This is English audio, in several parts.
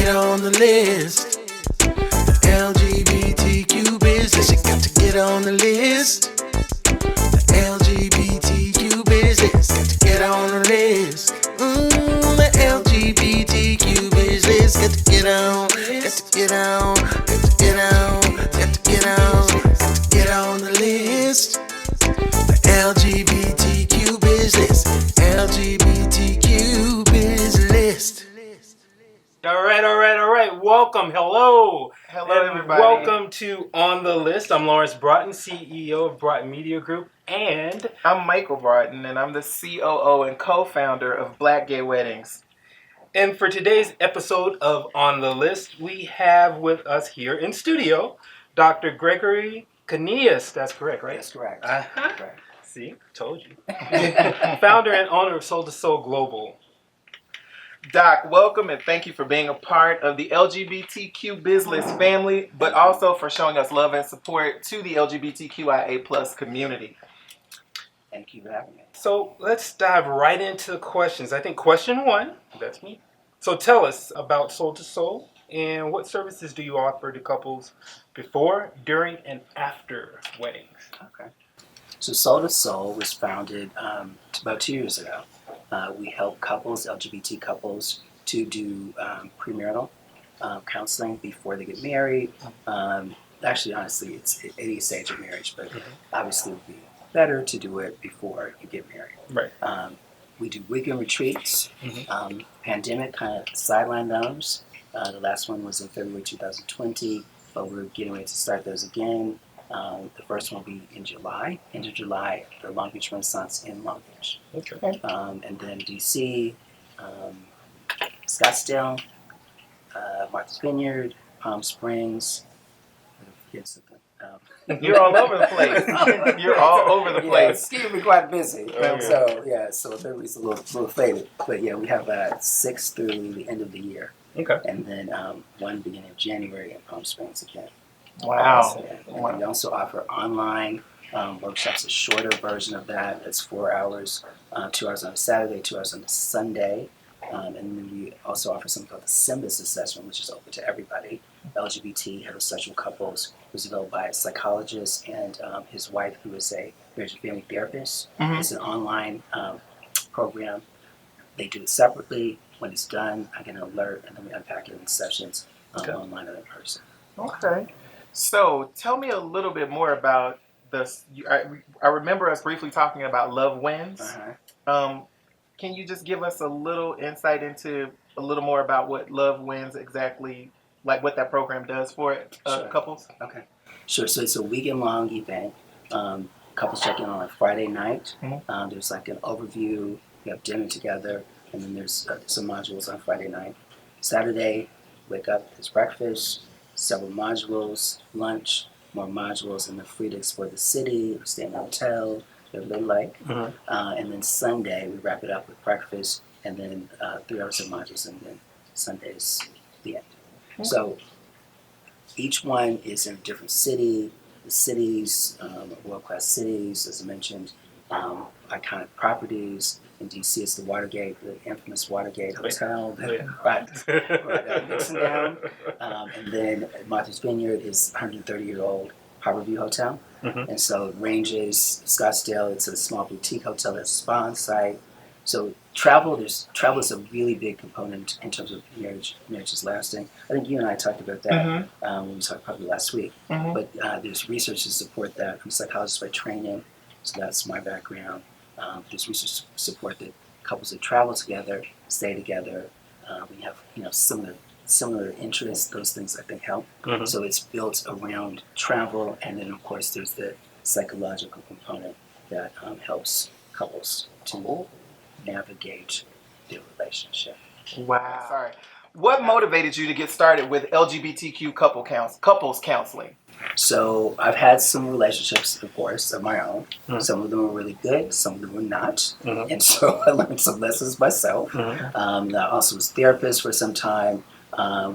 get on the list. The LGBTQ business, you got to get on the list. The LGBTQ business, got to get on the list. The LGBTQ business, got to get on, got to get on, got to get on, got to get on, got to get on the list. The LGBTQ business, LGBTQ business. All right. Welcome. Hello, everybody. Welcome to On the List. I'm Lawrence Broughton, CEO of Broughton Media Group, and I'm Michael Broughton, and I'm the COO and co-founder of Black Gay Weddings. And for today's episode of On the List, we have with us here in studio Dr. Gregory Canillas. That's correct, right? That's correct. Correct. See, told you. Founder and owner of Soul to Soul Global. Doc, welcome and thank you for being a part of the LGBTQ business family, but also for showing us love and support to the LGBTQIA plus community. Thank you for having me. So let's dive right into the questions. I think question one, that's me. So tell us about Soul to Soul and what services do you offer to couples before, during, and after weddings? Okay. So Soul to Soul was founded about 2 years ago. We help couples, LGBT couples, to do pre-marital counseling before they get married. Honestly, it's at any stage of marriage, but obviously it would be better to do it before you get married. Right. We do weekend retreats. Pandemic kind of sidelined those. The last one was in February 2020, but we're getting ready to start those again. The first one will be in July, end of July, the Long Beach Renaissance in Long Beach. Okay. And then DC, Scottsdale, Martha's Vineyard, Palm Springs. You're all over the place. You're all over the place. It's keeping me quite busy. Okay. So memory's a little faded. But yeah, we have 6 through the end of the year. Okay. And then one beginning of January in Palm Springs again. Wow. And we also offer online workshops, a shorter version of that. It's 4 hours, 2 hours on a Saturday, 2 hours on a Sunday. And then we also offer something called the SYMBIS assessment, which is open to everybody. LGBT heterosexual couples, who's developed by a psychologist and his wife, who is a marriage and family therapist. It's an online program. They do it separately. When it's done, I get an alert, and then we unpack it in sessions online or in person. Okay. So tell me a little bit more about this. I remember us briefly talking about Love Wins. Can you just give us a little insight into a little more about what Love Wins exactly, like what that program does for couples? Okay. Sure. So it's a weekend-long event. Couples check in on a Friday night. There's like an overview. We have dinner together, and then there's some modules on Friday night. Saturday, wake up, there's breakfast, several modules, lunch, more modules, and they're free to explore the city, or stay in a hotel, whatever they like. And then Sunday, we wrap it up with breakfast, and then 3 hours of modules, and then Sunday's the end. So each one is in a different city. The cities, world-class cities, as I mentioned, iconic properties. In DC, it's the Watergate, the infamous Watergate Hotel, right Nixon down. And then Martha's Vineyard is 130-year-old Harborview Hotel. And so it ranges, Scottsdale, it's a small boutique hotel that's a spa on site. So travel is a really big component in terms of marriage is lasting. I think you and I talked about that when we talked probably last week. But there's research to support that. I'm a psychologist by training, so that's my background. There's research to support that couples that travel together, stay together. We have similar interests. Those things I think help. So it's built around travel, and then of course there's the psychological component that helps couples to navigate their relationship. Wow. Sorry. What motivated you to get started with LGBTQ couples counseling? So I've had some relationships, of course, of my own. Some of them were really good, some of them were not. And so I learned some lessons myself. I also was a therapist for some time,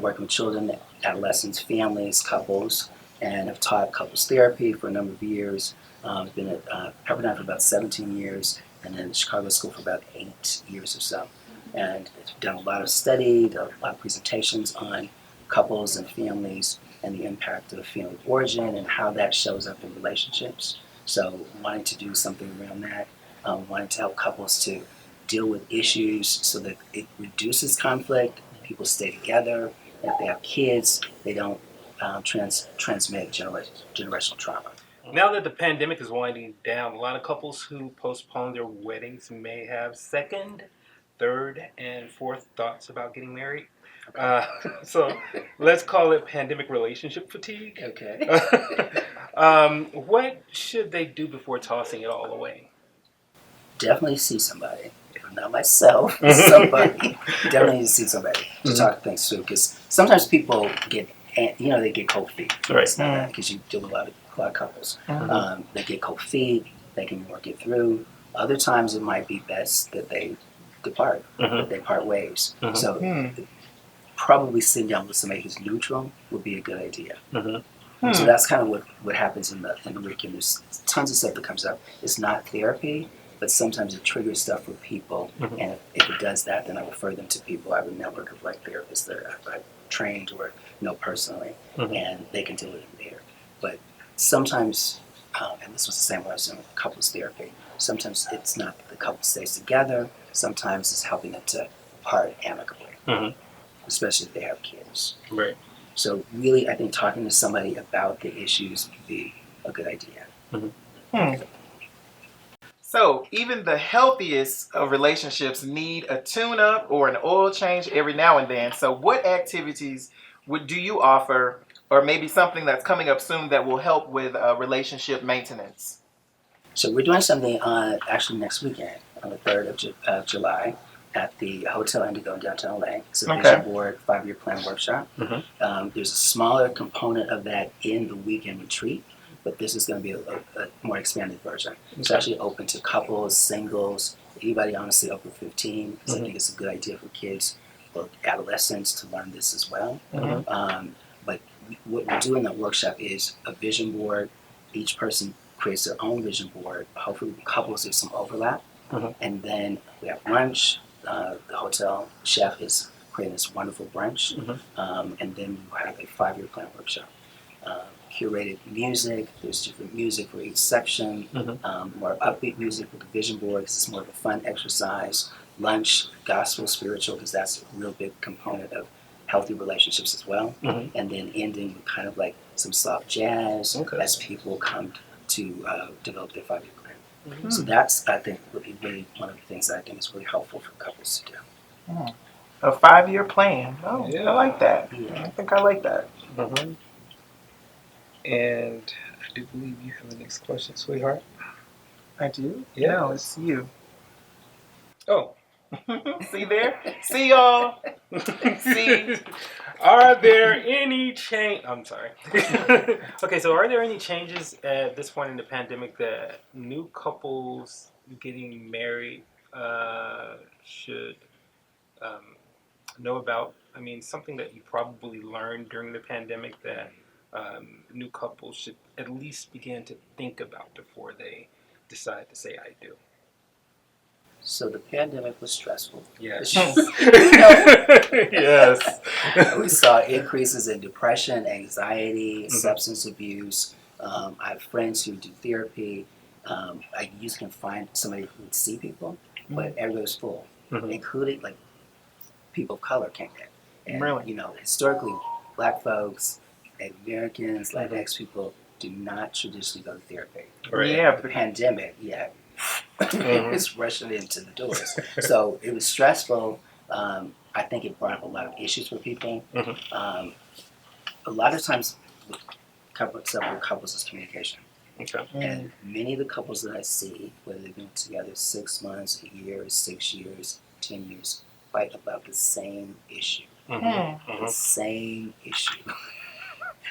working with children, adolescents, families, couples, and I've taught couples therapy for a number of years. I've been at Pepperdine for about 17 years, and then Chicago School for about 8 years or so. and done a lot of study, done a lot of presentations on couples and families and the impact of family origin and how that shows up in relationships. So wanting to do something around that, wanting to help couples to deal with issues so that it reduces conflict, people stay together, and if they have kids, they don't transmit generational trauma. Now that the pandemic is winding down, a lot of couples who postpone their weddings may have second, third, and fourth thoughts about getting married. So let's call it pandemic relationship fatigue. Okay. What should they do before tossing it all away? Definitely see somebody. If not myself, somebody. Definitely need to see somebody to talk things through. Because sometimes people get, they get cold feet. Right. It's not because you deal with a lot of couples. They get cold feet. They can work it through. Other times it might be best that they depart, that they part ways. So probably sitting down with somebody who's neutral would be a good idea. So that's kind of what happens in the weekend. There's tons of stuff that comes up. It's not therapy, but sometimes it triggers stuff for people. And if it does that, then I refer them to people. I have a network of therapists that I've trained or know personally, and they can deal with it there. But sometimes, and this was the same when I was doing couples therapy, sometimes it's not that the couple stays together. Sometimes it's helping them to part amicably, especially if they have kids. Right. So really, I think talking to somebody about the issues would be a good idea. So even the healthiest of relationships need a tune-up or an oil change every now and then. So what activities do you offer, or maybe something that's coming up soon that will help with relationship maintenance? So we're doing something actually next weekend on the 3rd of July at the Hotel Indigo in downtown LA. It's a vision board 5-year plan workshop. There's a smaller component of that in the weekend retreat, but this is going to be a more expanded version. It's actually open to couples, singles, anybody honestly over 15, because I think it's a good idea for kids or adolescents to learn this as well. But what we do in that workshop is a vision board. Each person creates their own vision board. Hopefully with couples there's some overlap. And then we have lunch. The hotel chef is creating this wonderful brunch. And then we have a 5-year plan workshop. Curated music. There's different music for each section. More upbeat music with the vision board because it's more of a fun exercise. Lunch, gospel, spiritual, because that's a real big component of healthy relationships as well. And then ending with kind of like some soft jazz as people come to develop their 5-year plan. So that's, I think, would be really one of the things that I think is really helpful for couples to do. A 5-year plan. Oh, yeah. I like that. I think I like that. And I do believe you have the next question, sweetheart. I do? Yeah. No, it's you. Oh. See there? See y'all? See? Are there any I'm sorry. Okay, so are there any changes at this point in the pandemic that new couples getting married should know about? I mean, something that you probably learned during the pandemic that new couples should at least begin to think about before they decide to say I do. So the pandemic was stressful. Yes. Yes. We saw increases in depression, anxiety, substance abuse. I have friends who do therapy. I usually can find somebody who would see people, but everybody's full, including like people of color can't get. And Really? Historically, Black folks, Americans, Latinx people do not traditionally go to therapy. Right. Yeah. The pandemic, it's rushing into the doors. So it was stressful. I think it brought up a lot of issues for people. A lot of times with several couples is communication. And many of the couples that I see, whether they've been together 6 months, a year, 6 years, 10 years, fight about the same issue. The same issue.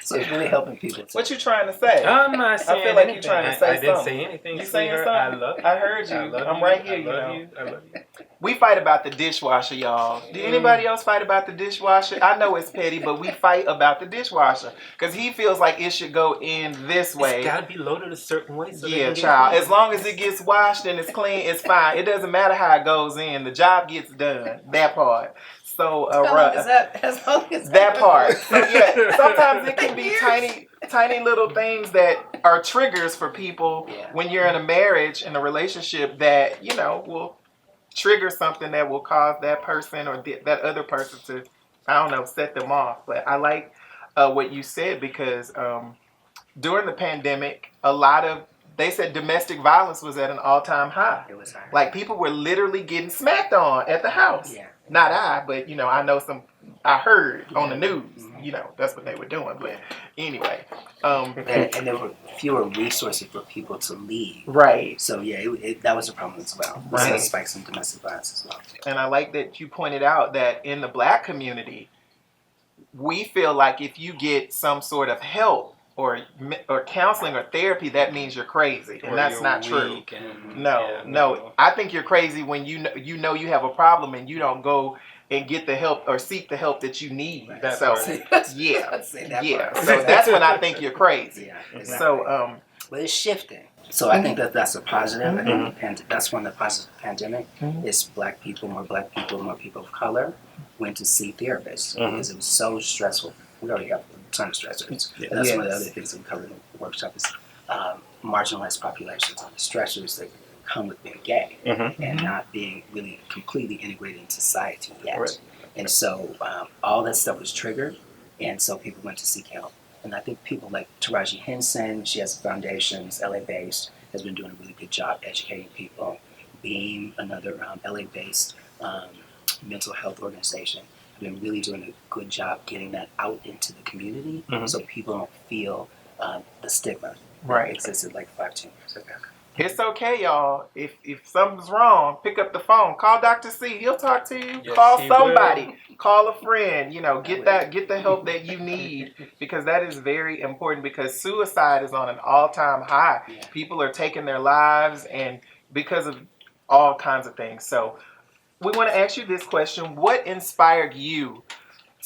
So it's really helping people. What you trying to say? I'm not saying feel like you're anything. trying to say I didn't something. say anything. You saying sweetheart. something? I love you. I heard you. I love I'm you. right here, I you love know. you. I love you. We fight about the dishwasher, y'all. Do anybody else fight about the dishwasher? I know it's petty, but we fight about the dishwasher because he feels like it should go in this way. It's got to be loaded a certain way. So Yeah, child. As long as it gets washed and it's clean, it's fine. It doesn't matter how it goes in. The job gets done. That part. So, as long as that part. So yeah, sometimes it can be tiny little things that are triggers for people when you're in a marriage, in a relationship that, you know, will trigger something that will cause that person or that other person to, I don't know, set them off. But I like what you said because during the pandemic, they said domestic violence was at an all-time high. It was high. Like people were literally getting smacked on at the house. Yeah. Not I, but you know, I heard on the news, you know, that's what they were doing. But anyway. And there were fewer resources for people to leave. Right. So yeah, that was a problem as well. We saw spikes in domestic violence as well. And I like that you pointed out that in the Black community, we feel like if you get some sort of help or counseling or therapy, that means you're crazy, and that's not true. No. I think you're crazy when you know you have a problem and you don't go and get the help or seek the help that you need. Right. So Yeah. So that's when I think you're crazy. Yeah. Exactly. So but it's shifting. So I think that's a positive. I think that's one of the positives of the pandemic is more Black people, more people of color went to see therapists because it was so stressful. We already have a ton of stressors. Yes. That's one of the other things that we covered in the workshop is marginalized populations and the stressors that come with being gay and not being really completely integrated into society yet. Right. And so all that stuff was triggered, and so people went to seek help. And I think people like Taraji Henson, she has a foundation, it's LA-based, has been doing a really good job educating people. Beam, another LA-based mental health organization, have been really doing a good job getting that out into the community so people don't feel the stigma that existed like 5-10 years ago. it's okay, y'all. If something's wrong, pick up the phone. Call Dr. C. He'll talk to you. Yes, Call he somebody. will. Call a friend. You know, get the help that you need because that is very important because suicide is on an all-time high. Yeah. People are taking their lives and because of all kinds of things. So we want to ask you this question. What inspired you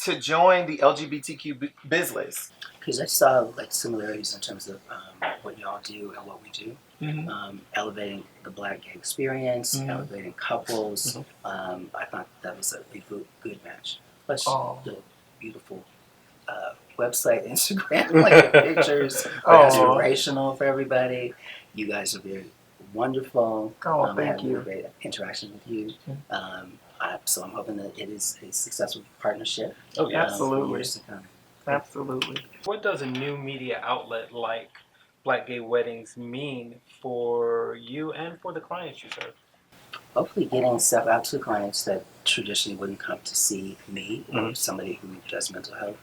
to join the LGBTQ business? Because I saw like similarities in terms of what y'all do and what we do. Elevating the Black gay experience, elevating couples. I thought that was a good match. Plus the beautiful website, Instagram, like the pictures are inspirational for everybody. You guys are very wonderful. Oh, thank I had you. really great interaction with you. So I'm hoping that it is a successful partnership. Oh, yeah. Absolutely. For years to come. Absolutely. What does a new media outlet like Black Gay Weddings mean for you and for the clients you serve? Hopefully getting stuff out to clients that traditionally wouldn't come to see me or somebody who does mental health.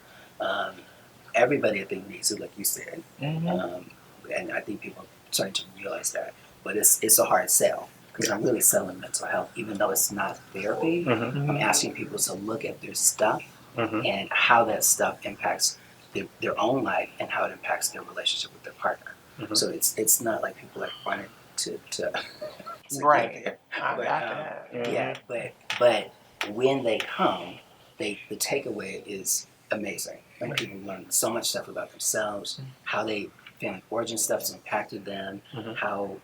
Everybody I think needs it, like you said. And I think people are starting to realize that. But it's a hard sell because I'm really selling mental health. Even though it's not therapy, I'm asking people to look at their stuff and how that stuff impacts their own life and how it impacts their relationship with their partner. So it's not like people like wanting to Right. get I there. got that. But when they come, the takeaway is amazing. And people learn so much stuff about themselves, how they family origin stuff has impacted them, how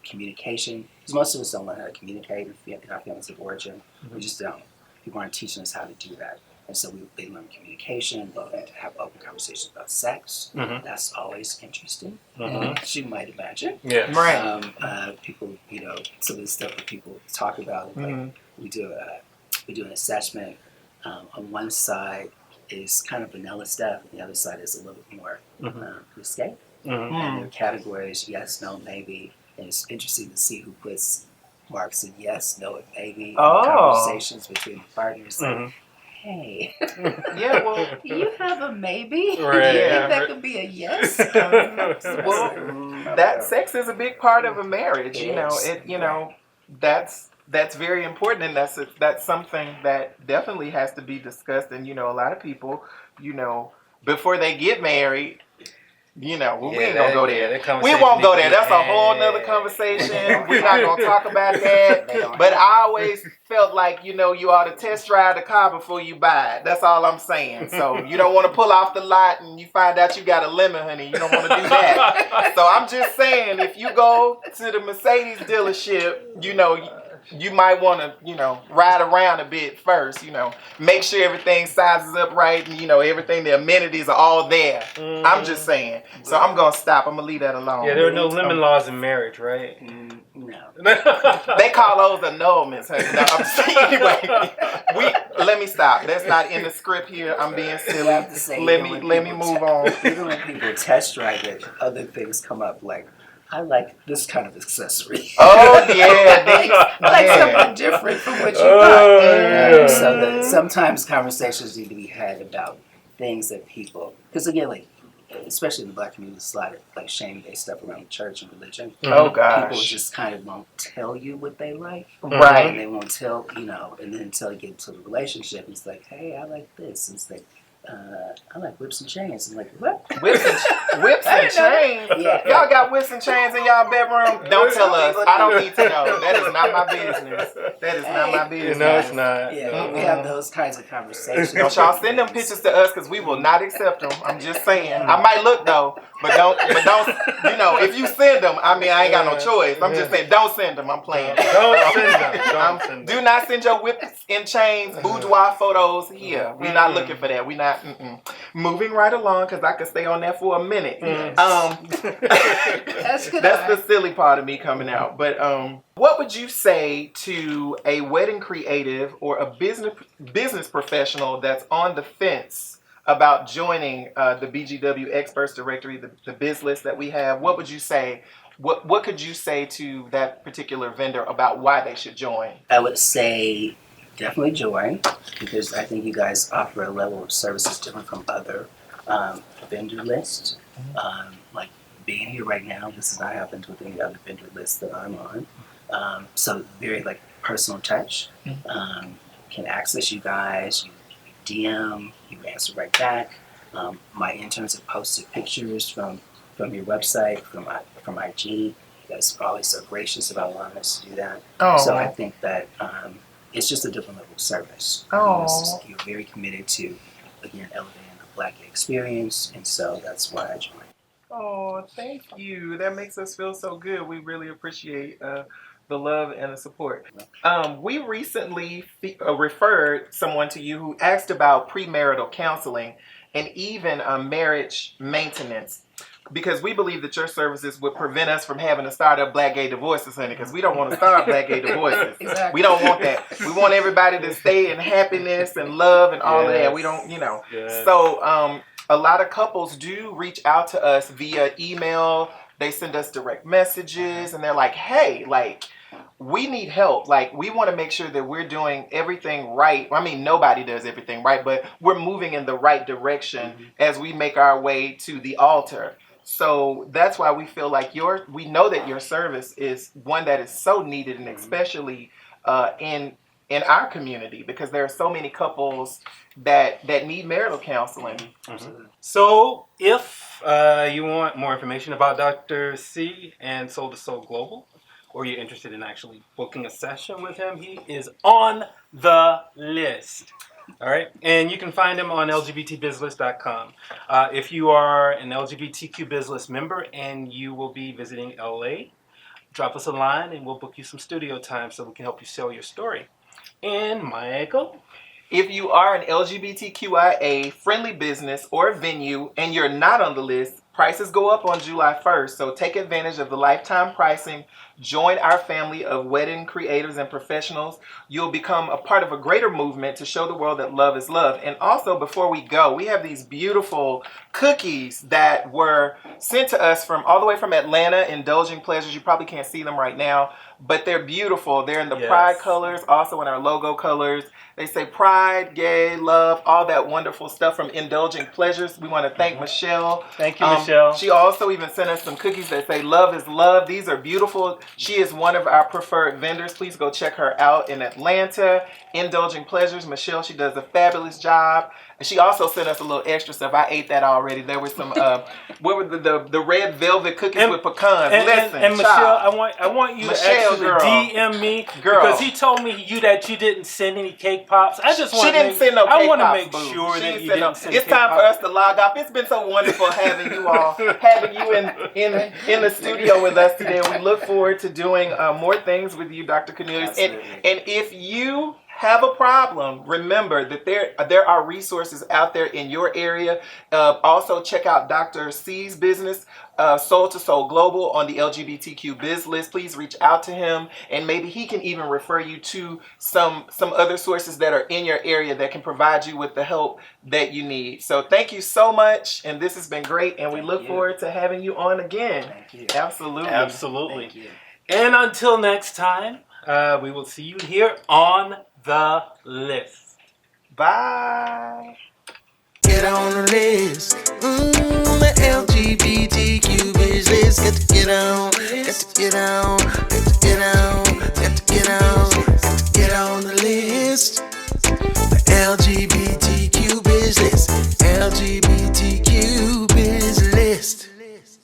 communication, because most of us don't learn how to communicate in our families of origin. We just don't. People aren't teaching us how to do that. And so they learn communication, they learn to have open conversations about sex. That's always interesting, as you might imagine. Yeah. Right. People, some of the stuff that people talk about, like we do an assessment. On one side is kind of vanilla stuff, and the other side is a little bit more risque. And their categories, yes, no, maybe. And it's interesting to see who puts marks in yes, no, and maybe in conversations between the partners. Like, hey, Yeah, well, you have a maybe? Right. Do you Yeah. think that could be a yes? well, that sex is a big part of a marriage. That's very important, and that's something that definitely has to be discussed. And a lot of people, before they get married. You know, we ain't that- gonna go yeah, there. that We conversation won't go needs to there. be That's a whole had. nother conversation. We're not gonna talk about that. But I always felt like, you know, you ought to test drive the car before you buy it. That's all I'm saying. So you don't want to pull off the lot and you find out you got a lemon, honey. You don't want to do that. So I'm just saying, if you go to the Mercedes dealership, you know, you might want to, you know, ride around a bit first, you know, make sure everything sizes up right and, you know, everything, the amenities are all there. I'm just saying. So I'm going to stop. I'm going to leave that alone. Yeah, there are no lemon laws in marriage, right? No. They call those annulments, honey. No, I'm saying, let me stop. That's not in the script here. I'm being silly. I have to say, Let me move on. Even when people test drive it, other things come up like, I like this kind of accessory. Oh, yeah. I like something different from what you Oh, got. yeah. So that sometimes conversations need to be had about things that people, because again, like, especially in the Black community, there's a lot of like shame-based stuff around church and religion. Oh, People gosh. just kind of won't tell you what they like. Right. And they won't tell, you know, and then until you get to the relationship, it's like, hey, I like this. And it's like, I like whips and chains. I'm like, what? Whips and chains? Yeah. Y'all got whips and chains in y'all bedroom? Don't tell us. I don't need to know. That is not my business. That is not my business. No, it's not. Yeah, we have those kinds of conversations. Don't y'all send them pictures to us because we will not accept them. I'm just saying. I might look though, but don't. You know, if you send them, I mean, I ain't got no choice. I'm just saying, don't send them. I'm playing. Don't send them. Don't send them. Do not send your whips and chains, boudoir photos here. We're not looking for that. We not. Moving right along because I could stay on that for a minute. That's good. That's the silly part of me coming out. But what would you say to a wedding creative or a business professional that's on the fence about joining the BGW Experts Directory, the biz list that we have? What would you say? What could you say to that particular vendor about why they should join? I would say definitely join, because I think you guys offer a level of services different from other vendor lists. Like being here right now, this has not happened with any other vendor list that I'm on. So very like personal touch. Can access you guys, you DM, you answer right back. My interns have posted pictures from your website, from IG. You guys are always so gracious about allowing us to do that. So I think that it's just a different level of service. You're very committed to, again, elevating the Black experience, and so that's why I joined. Oh, thank you. That makes us feel so good. We really appreciate the love and the support. We recently referred someone to you who asked about pre-marital counseling and even marriage maintenance, because we believe that your services would prevent us from having to start up Black gay divorces, honey, because we don't want to start Black gay divorces. Exactly. We don't want that. We want everybody to stay in happiness and love and all of that. We don't, you know. Yes. So a lot of couples do reach out to us via email. They send us direct messages and they're like, hey, like, we need help. Like, we want to make sure that we're doing everything right. I mean, nobody does everything right, but we're moving in the right direction as we make our way to the altar. So that's why we feel like we know that your service is one that is so needed, and especially in our community, because there are so many couples that need marital counseling. So if you want more information about Dr. C and Soul to Soul Global, or you're interested in actually booking a session with him, he is on the list. All right, and you can find him on lgbtbizlist.com. If you are an LGBTQ Bizlist member and you will be visiting LA, drop us a line and we'll book you some studio time so we can help you sell your story. And Michael? If you are an LGBTQIA friendly business or venue and you're not on the list, prices go up on July 1st, so take advantage of the lifetime pricing. Join our family of wedding creatives and professionals. You'll become a part of a greater movement to show the world that love is love. And also, before we go, we have these beautiful cookies that were sent to us from all the way from Atlanta, Indulging Pleasures. You probably can't see them right now, but they're beautiful. They're in the Pride colors, also in our logo colors. They say pride, gay, love, all that wonderful stuff from Indulging Pleasures. We want to thank Michelle. Thank you, Michelle. She also even sent us some cookies that say love is love. These are beautiful. She is one of our preferred vendors. Please go check her out in Atlanta. Indulging Pleasures. Michelle, she does a fabulous job. She also sent us a little extra stuff. I ate that already. There was some what were the red velvet cookies with pecans. Listen, and Michelle, I want you Michelle, to actually DM me because he told me that you didn't send any cake pops. I just want she didn't send no cake pops. I want to make sure that you didn't send It's time for us to log off. It's been so wonderful having you all, having you in the studio with us today. We look forward to doing more things with you, Dr. Canillas. And if you have a problem, remember that there are resources out there in your area. Also, check out Dr. C's business, Soul to Soul Global, on the LGBTQ biz list. Please reach out to him, and maybe he can even refer you to some other sources that are in your area that can provide you with the help that you need. So thank you so much, and this has been great, and we look forward to having you on again. Thank you. Absolutely. Thank you. And until next time, we will see you here on the list. Bye. Get on the list. The LGBTQ business. Got to get on. Got to get on. Got to get on. Got to get on. Got to get on the list. The LGBTQ business. LGBT.